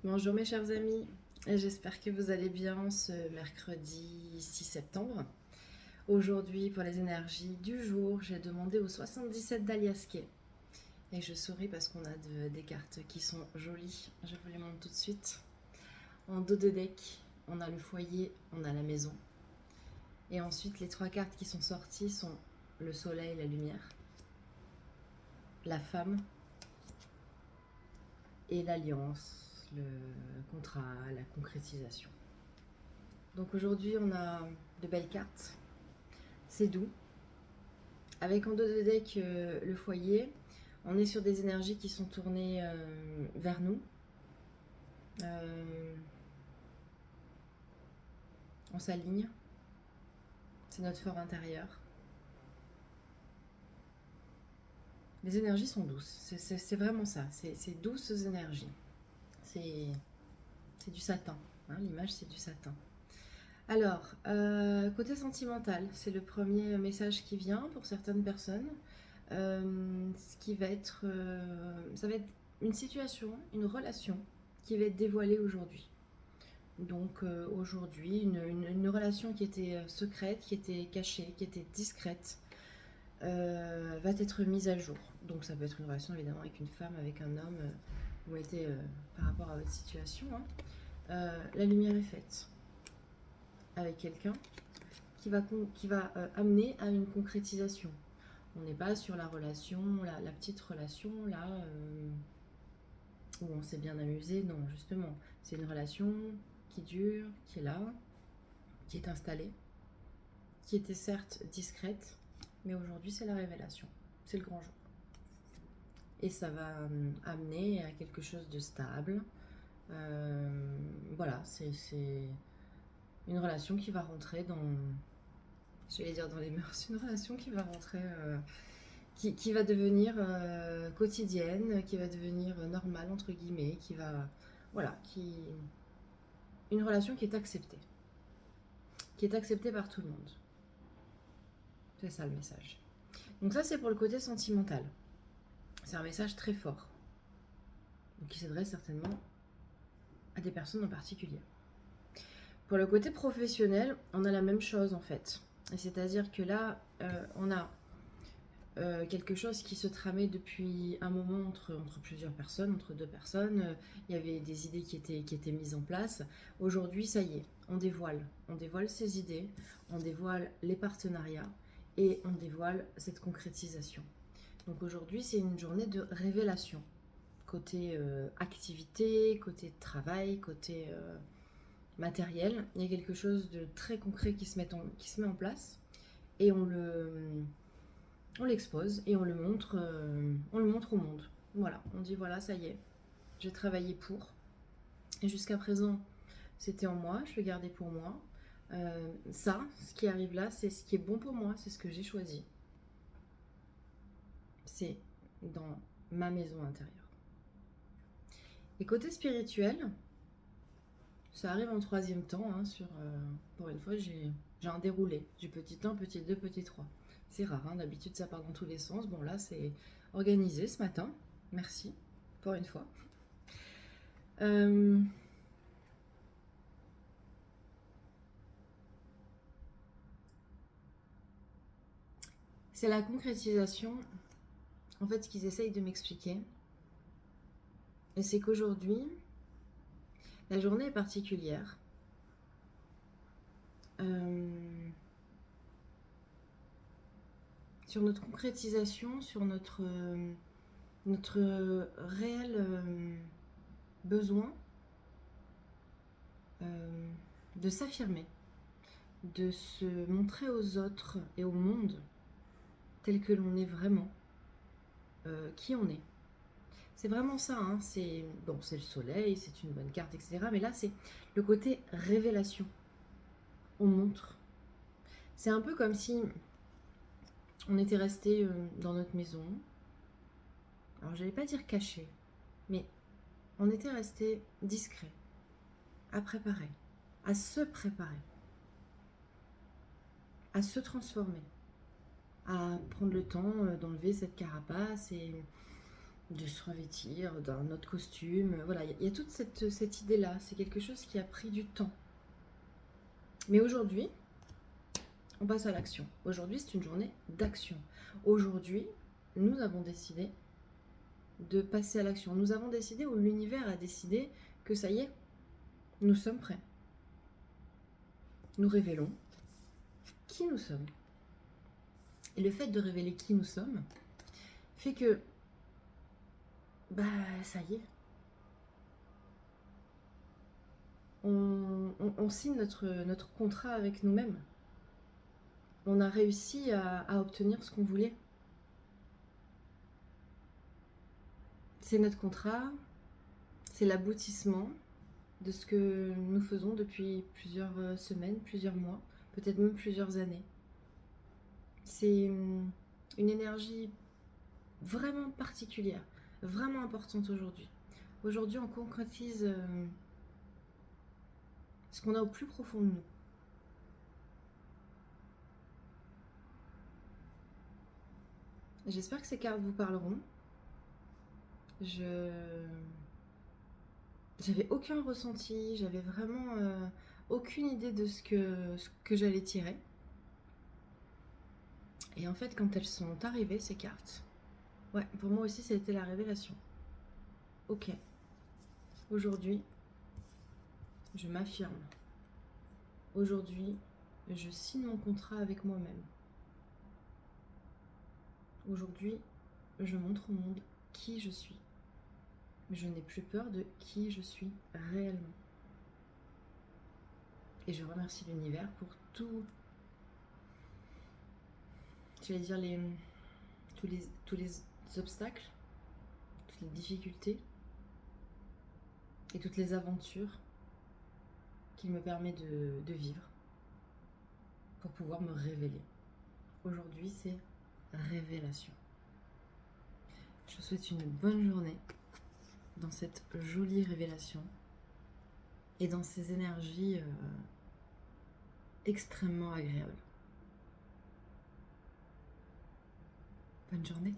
Bonjour mes chers amis, j'espère que vous allez bien ce mercredi 6 septembre. Aujourd'hui pour les énergies du jour, j'ai demandé au 77 d'Aliasqué. Et je souris parce qu'on a des cartes qui sont jolies, je vous les montre tout de suite. En dos de deck, on a le foyer, on a la maison. Et ensuite les trois cartes qui sont sorties sont le soleil, la lumière, la femme et l'alliance, le contrat, la concrétisation. Donc aujourd'hui, on a de belles cartes. C'est doux. Avec en dos de deck le foyer, on est sur des énergies qui sont tournées vers nous. On s'aligne. C'est notre fort intérieur. Les énergies sont douces. C'est vraiment ça. C'est douces énergies. C'est du satin. Hein, l'image, c'est du satin. Alors, côté sentimental, c'est le premier message qui vient pour certaines personnes. Ce qui va être, ça va être une situation, une relation qui va être dévoilée aujourd'hui. Donc aujourd'hui, une relation qui était secrète, qui était cachée, qui était discrète, va être mise à jour. Donc ça peut être une relation évidemment avec une femme, avec un homme, ou était par rapport à votre situation. Hein. La lumière est faite avec quelqu'un qui va amener à une concrétisation. On n'est pas sur la relation, la petite relation là où on s'est bien amusé. Non, justement, c'est une relation qui dure, qui est là, qui est installée, qui était certes discrète, mais aujourd'hui c'est la révélation, c'est le grand jour. Et ça va amener à quelque chose de stable. Voilà, c'est une relation qui va rentrer dans, je vais dire dans les mœurs, une relation qui va rentrer, qui va devenir quotidienne, qui va devenir normale entre guillemets, qui va, voilà, une relation qui est acceptée par tout le monde. C'est ça le message. Donc ça c'est pour le côté sentimental. C'est un message très fort, qui s'adresse certainement à des personnes en particulier. Pour le côté professionnel, on a la même chose en fait. C'est-à-dire que là, on a quelque chose qui se tramait depuis un moment entre plusieurs personnes, entre deux personnes. Il y avait des idées qui étaient mises en place. Aujourd'hui, ça y est, on dévoile ces idées, on dévoile les partenariats et on dévoile cette concrétisation. Donc aujourd'hui, c'est une journée de révélation. Côté activité, côté travail, côté matériel, il y a quelque chose de très concret qui se met en place et on l'expose et on le montre au monde. Voilà, on dit voilà, ça y est, j'ai travaillé pour. Et jusqu'à présent, c'était en moi, je le gardais pour moi. Ça, ce qui arrive là, c'est ce qui est bon pour moi, c'est ce que j'ai choisi. C'est dans ma maison intérieure. Et côté spirituel, ça arrive en troisième temps. Hein, pour une fois, j'ai un déroulé. J'ai petit 1, petit 2, petit 3. C'est rare, hein, d'habitude ça part dans tous les sens. Bon là, c'est organisé ce matin. Merci, pour une fois. C'est la concrétisation, en fait, ce qu'ils essayent de m'expliquer. Et c'est qu'aujourd'hui, la journée est particulière. Sur notre concrétisation, sur notre réel besoin de s'affirmer, de se montrer aux autres et au monde tel que l'on est vraiment, qui on est. C'est vraiment ça, hein. C'est le soleil, c'est une bonne carte, etc. Mais là, c'est le côté révélation. On montre. C'est un peu comme si on était resté dans notre maison. Alors, j'allais pas dire caché, mais on était resté discret, à préparer, à se préparer, à se transformer, à prendre le temps d'enlever cette carapace et de se revêtir d'un autre costume. Voilà, il y a toute cette idée-là. C'est quelque chose qui a pris du temps. Mais aujourd'hui, on passe à l'action. Aujourd'hui, c'est une journée d'action. Aujourd'hui, nous avons décidé de passer à l'action. Nous avons décidé, ou l'univers a décidé, que ça y est, nous sommes prêts. Nous révélons qui nous sommes. Et le fait de révéler qui nous sommes fait que, bah, ça y est. On signe notre contrat avec nous-mêmes. On a réussi à obtenir ce qu'on voulait. C'est notre contrat, c'est l'aboutissement de ce que nous faisons depuis plusieurs semaines, plusieurs mois, peut-être même plusieurs années. C'est une énergie vraiment particulière, vraiment importante aujourd'hui. Aujourd'hui, on concrétise ce qu'on a au plus profond de nous. J'espère que ces cartes vous parleront. J'avais aucun ressenti, j'avais vraiment aucune idée de ce que j'allais tirer. Et en fait, quand elles sont arrivées, ces cartes, ouais, pour moi aussi, c'était la révélation. Ok, aujourd'hui, je m'affirme. Aujourd'hui, je signe mon contrat avec moi-même. Aujourd'hui, je montre au monde qui je suis. Je n'ai plus peur de qui je suis réellement. Et je remercie l'univers pour tout, j'allais dire tous les obstacles, toutes les difficultés et toutes les aventures qu'il me permet de vivre pour pouvoir me révéler. Aujourd'hui, c'est révélation. Je vous souhaite une bonne journée dans cette jolie révélation et dans ces énergies extrêmement agréables. Bonne journée.